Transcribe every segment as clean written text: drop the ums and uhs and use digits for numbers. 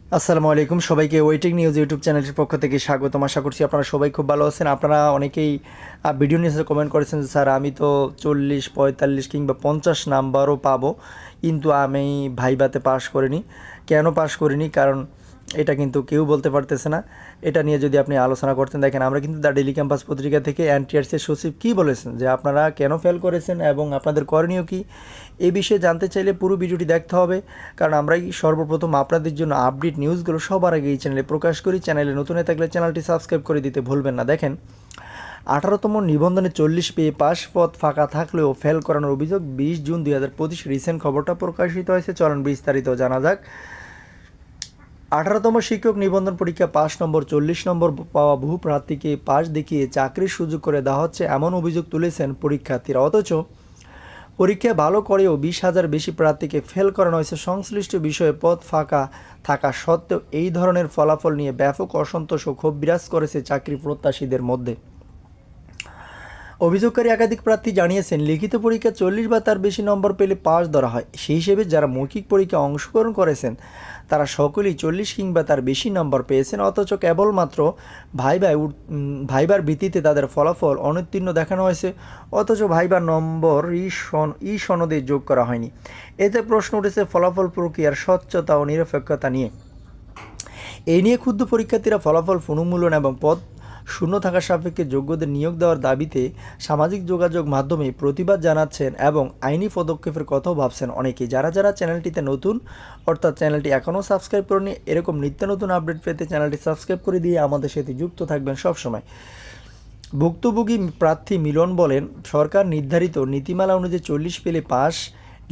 আসসালামু আলাইকুম সবাইকে ওয়েটিং নিউজ ইউটিউব চ্যানেলের পক্ষ থেকে স্বাগতম। আশা করছি আপনারা সবাই খুব ভালো আছেন। আপনারা অনেকেই ভিডিও নিয়ে কমেন্ট করেছেন যে স্যার আমি তো 40, 45 কিংবা 50 নাম্বারও পাবো, কিন্তু আমি ভাইভাতে পাস করিনি। কেন পাস করিনি? কারণ এটা কিন্তু কেউ বলতে পারতেছে না। এটা নিয়ে যদি আপনি আলোচনা করতেন, দেখেন আমরা কিন্তু দ্য ডেইলি ক্যাম্পাস পত্রিকা থেকে এনটিআরসির সচিব কী বলেছেন যে আপনারা কেন ফেল করেছেন এবং আপনাদের করণীয় কী, এই বিষয়ে জানতে চাইলে পুরো ভিডিওটি দেখতে হবে। কারণ আমরাই সর্বপ্রথম আপনাদের জন্য আপডেট নিউজগুলো সবার আগে এই চ্যানেলে প্রকাশ করি। চ্যানেলে নতুন হয়ে থাকলে চ্যানেলটি সাবস্ক্রাইব করে দিতে ভুলবেন না। দেখেন, 18তম নিবন্ধনে 40 পেয়ে পাস পদ ফাঁকা থাকলেও ফেল করানোর অভিযোগ 20 জুন 2025 রিসেন্ট খবরটা প্রকাশিত হয়েছে। চলুন বিস্তারিত জানা যাক। 18তম শিক্ষক নিবন্ধন পরীক্ষা পাস নম্বর 40 নম্বর পাওয়া বহু প্রার্থীকে পাস দেখিয়ে চাকরির সুযোগ করে দেওয়া হচ্ছে, এমন অভিযোগ তুলেছেন পরীক্ষার্থীরা। অথচ পরীক্ষায় ভালো করেও 20,000 বেশি প্রার্থীকে ফেল করানো হয়েছে। সংশ্লিষ্ট বিষয়ে পদ ফাঁকা থাকা সত্ত্বেও এই ধরনের ফলাফল নিয়ে ব্যাপক অসন্তোষ ও ক্ষোভ বিরাজ করেছে চাকরি প্রত্যাশীদের মধ্যে। অভিযোগকারী একাধিক প্রার্থী জানিয়েছেন, লিখিত পরীক্ষা 40 বা তার বেশি নম্বর পেলে পাস ধরা হয়। সেই হিসেবে যারা মৌখিক পরীক্ষায় অংশগ্রহণ করেছেন তারা সকলেই 40 কিংবা তার বেশি নম্বর পেয়েছেন। অথচ কেবলমাত্র ভাইবার ভিত্তিতে তাদের ফলাফল অনুত্তীর্ণ দেখানো হয়েছে। অথচ ভাইবার নম্বর ই সনদে যোগ করা হয়নি। এতে প্রশ্ন উঠেছে ফলাফল প্রক্রিয়ার স্বচ্ছতা ও নিরপেক্ষতা নিয়ে। এই নিয়ে ক্ষুব্ধ পরীক্ষার্থীরা ফলাফল পুনর্মূল্যায়ন এবং পদ শূন্য থাকা সাপেক্ষে যোগ্যদের নিয়োগ দেওয়ার দাবিতে সামাজিক যোগাযোগ মাধ্যমে প্রতিবাদ জানাচ্ছেন এবং আইনি পদক্ষেপের কথাও ভাবছেন অনেকেই। যারা যারা চ্যানেলটিতে নতুন, অর্থাৎ চ্যানেলটি এখনও সাবস্ক্রাইব করেনি, এরকম নিত্য নতুন আপডেট পেতে চ্যানেলটি সাবস্ক্রাইব করে দিয়ে আমাদের সাথে যুক্ত থাকবেন সবসময়। ভুক্তভোগী প্রার্থী মিলন বলেন, সরকার নির্ধারিত নীতিমালা অনুযায়ী 40 পেলে পাস,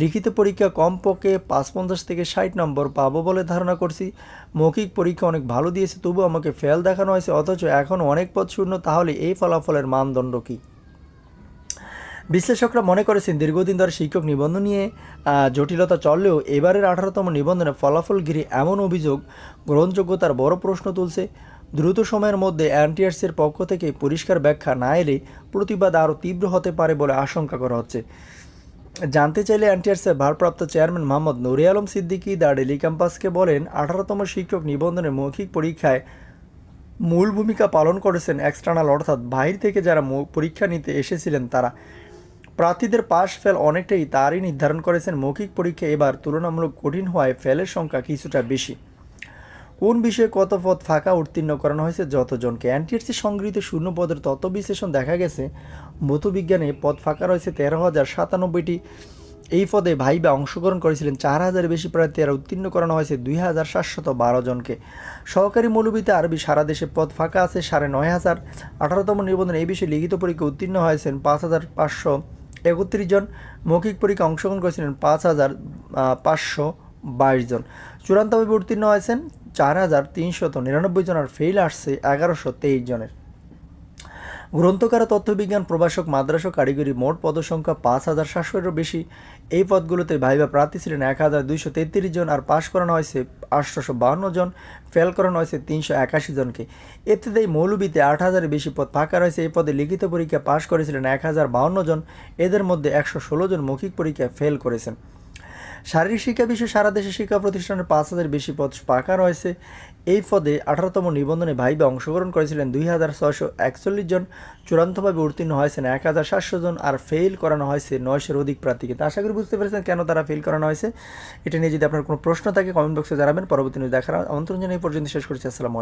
লিখিত পরীক্ষা কমপক্ষে 55 থেকে 60 নম্বর পাবো বলে ধারণা করছি। মৌখিক পরীক্ষা অনেক ভালো দিয়েছে, তবু আমাকে ফেল দেখানো হয়েছে। অথচ এখনও অনেক পদ শূন্য। তাহলে এই ফলাফলের মানদণ্ড কী? বিশ্লেষকরা মনে করেছেন, দীর্ঘদিন ধরে শিক্ষক নিবন্ধন নিয়ে জটিলতা চললেও এবারের 18তম নিবন্ধনে ফলাফল ঘিরে এমন অভিযোগ গ্রহণযোগ্যতার বড় প্রশ্ন তুলছে। দ্রুত সময়ের মধ্যে এনটিআরসির পক্ষ থেকে পরিষ্কার ব্যাখ্যা না এলে প্রতিবাদ আরও তীব্র হতে পারে বলে আশঙ্কা করা হচ্ছে। জানতে চাইলে এনটিআরসির ভারপ্রাপ্ত chairman Mohammad Nure Alam Siddiqui the daily ক্যাম্পাসকে বলেন, 18তম শিক্ষক নিবন্ধনের মৌখিক পরীক্ষায় মূল ভূমিকা পালন করেছেন এক্সটার্নাল, অর্থাৎ বাইরে থেকে যারা পরীক্ষা নিতে এসেছিলেন তারা। প্রার্থীদের পাস ফেল অনেকটাই তারই নির্ধারণ করেছেন। মৌখিক পরীক্ষা এবার তুলনামূলক কঠিন হওয়ায় ফেলের সংখ্যা কিছুটা বেশি। কোন বিষয়ে কত পদ ফাঁকা উত্তীর্ণ করানো হয়েছে, যতজনকে। এনটিআরসি সংগৃহীত শূন্য পদের তথ্য বিশ্লেষণ দেখা গেছে, ভৌতবিজ্ঞানে পদ ফাঁকা রয়েছে 13,097টি। এই পদে ভাইবা অংশগ্রহণ করেছিলেন 4,000 বেশি প্রার্থী, আর উত্তীর্ণ করানো হয়েছে 2,712 জনকে। সহকারী মৌলভিতে আরবি সারা দেশে পদ ফাঁকা আছে 9,500। 18তম নিবন্ধনে এই বিষয়ে লিখিত পরীক্ষা উত্তীর্ণ হয়েছেন 5,531 জন। মৌখিক পরীক্ষা অংশগ্রহণ করেছিলেন 5,522 জন। চূড়ান্তভাবে উত্তীর্ণ হয়েছেন 4,399 জন, আর ফেইল আসছে 1,123 জনের। গ্রন্থকার, তথ্যবিজ্ঞান, প্রভাষক, মাদ্রাসা, কারিগরি মোট পদসংখ্যা 5,700-এরও বেশি। এই পদগুলোতে ভাইবা প্রার্থী ছিলেন 1,233 জন, আর পাশ করানো হয়েছে 852 জন, ফেল করানো হয়েছে 381 জনকে। এতে মৌলবীতে 8,000-এর বেশি পদ ফাঁকা রয়েছে। এই পদে লিখিত পরীক্ষা পাশ করেছিলেন 1,052 জন, এদের মধ্যে 116 জন মৌখিক পরীক্ষায় ফেল করেছেন। শারীরিক শিক্ষা বিষয়ে সারা দেশে শিক্ষা প্রতিষ্ঠানের 5,000 বেশি পদ ফাঁকা রয়েছে। এই পদে 18তম নিবন্ধনে ভাইবা অংশগ্রহণ করেছিলেন 2,641 জন, চূড়ান্তভাবে উত্তীর্ণ হয়েছেন 1,700 জন, আর ফেল করানো হয়েছে 900-এর অধিক প্রার্থীকে। তা আশা করি বুঝতে পেরেছেন কেন তারা ফেল করানো হয়েছে। এটা নিয়ে যদি আপনার কোনো প্রশ্ন থাকে কমেন্ট বক্সে জানাবেন। পরবর্তী নিউজ দেখার আমন্ত্রণ জানিয়ে এই পর্যন্ত শেষ করছি। আসসালামু আলাইকুম।